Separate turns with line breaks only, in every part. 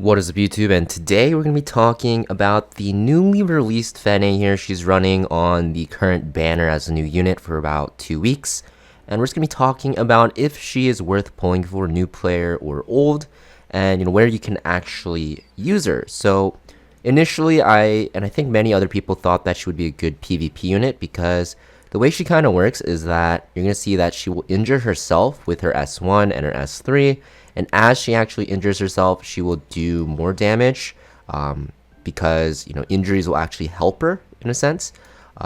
What is up, YouTube? And today we're going to be talking about the newly released Fenne here. She's running on the current banner as a new unit for about 2 weeks. And we're just going to be talking about if she is worth pulling for new player or old, and where you can actually use her. So initially, I think many other people thought that she would be a good PvP unit because the way she kind of works is that you're going to see that she will injure herself with her S1 and her S3. And as she actually injures herself, she will do more damage because, injuries will actually help her in a sense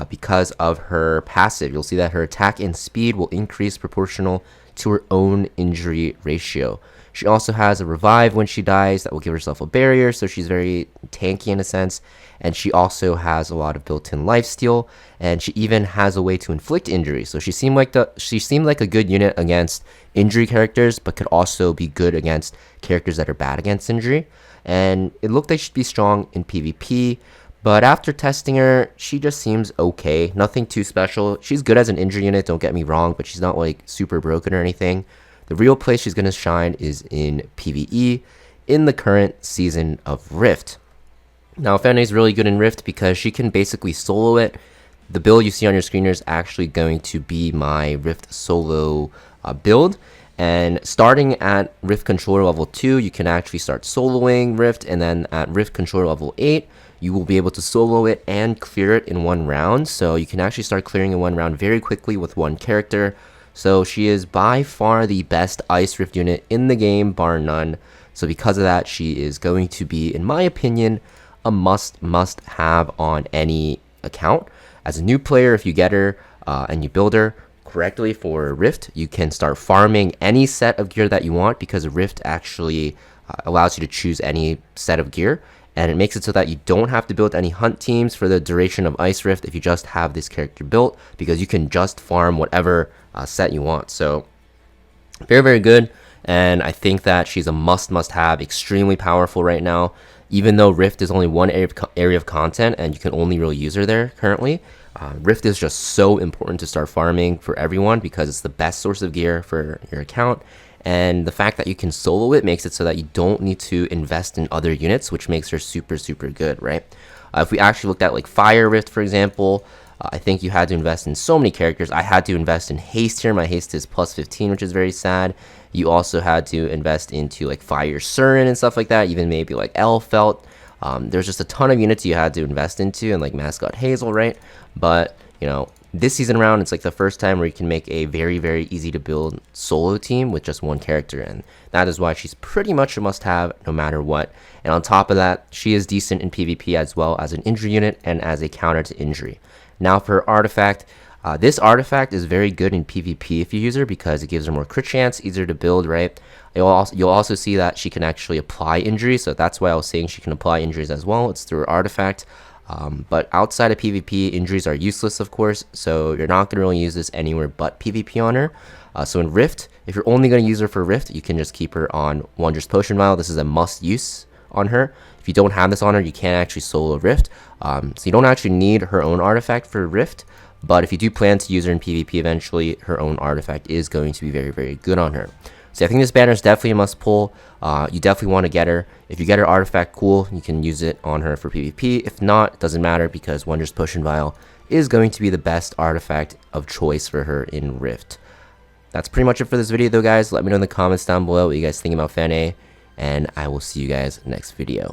because of her passive. You'll see that her attack and speed will increase proportional to her own injury ratio. She also has a revive when she dies that will give herself a barrier, so she's very tanky in a sense. And she also has a lot of built-in lifesteal, and she even has a way to inflict injury. So she seemed like a good unit against injury characters, but could also be good against characters that are bad against injury. And it looked like she'd be strong in PvP, but after testing her, she just seems okay. Nothing too special. She's good as an injury unit, don't get me wrong, but she's not like super broken or anything. The real place she's going to shine is in PvE in the current season of Rift. Now, Fenne is really good in Rift because she can basically solo it. The build you see on your screen is actually going to be my Rift solo build. And starting at Rift Controller level 2, you can actually start soloing Rift. And then at Rift Controller level 8, you will be able to solo it and clear it in one round. So you can actually start clearing in one round very quickly with one character. So she is by far the best Ice Rift unit in the game, bar none. So because of that, she is going to be, in my opinion, a must have on any account. As a new player, if you get her and you build her correctly for Rift, you can start farming any set of gear that you want because Rift actually allows you to choose any set of gear, and it makes it so that you don't have to build any hunt teams for the duration of Ice Rift if you just have this character built, because you can just farm whatever set you want. So very good, and I think that she's a must have, extremely powerful right now. Even though Rift is only one area of content and you can only really use her there currently, Rift is just so important to start farming for everyone because it's the best source of gear for your account. And the fact that you can solo it makes it so that you don't need to invest in other units, which makes her super good, right? If we actually looked at like Fire Rift, for example, I think you had to invest in so many characters. I had to invest in Haste here. My Haste is plus 15, which is very sad. You also had to invest into like Fire Surin and stuff like that, even maybe like Elfelt. There's just a ton of units you had to invest into, and like Mascot Hazel, right? But, this season around, it's like the first time where you can make a very easy to build solo team with just one character, and that is why she's pretty much a must-have no matter what. And on top of that, she is decent in PvP as well as an injury unit and as a counter to injury. Now for her artifact, this artifact is very good in PvP if you use her because it gives her more crit chance, easier to build, right? You'll also see that she can actually apply injuries, so that's why I was saying she can apply injuries as well. It's through her artifact. But outside of PvP, injuries are useless, of course, so you're not going to really use this anywhere but PvP on her. So in Rift, if you're only going to use her for Rift, you can just keep her on Wondrous Potion Vial. This is a must-use on her. If you don't have this on her, you can't actually solo Rift. So you don't actually need her own artifact for Rift, but if you do plan to use her in PvP eventually, her own artifact is going to be very good on her. So I think this banner is definitely a must pull. You definitely want to get her. If you get her artifact, cool, you can use it on her for PvP. If not, it doesn't matter because Wondrous Potion Vial is going to be the best artifact of choice for her in Rift. That's pretty much it for this video though, guys. Let me know in the comments down below what you guys think about Fenne, and I will see you guys next video.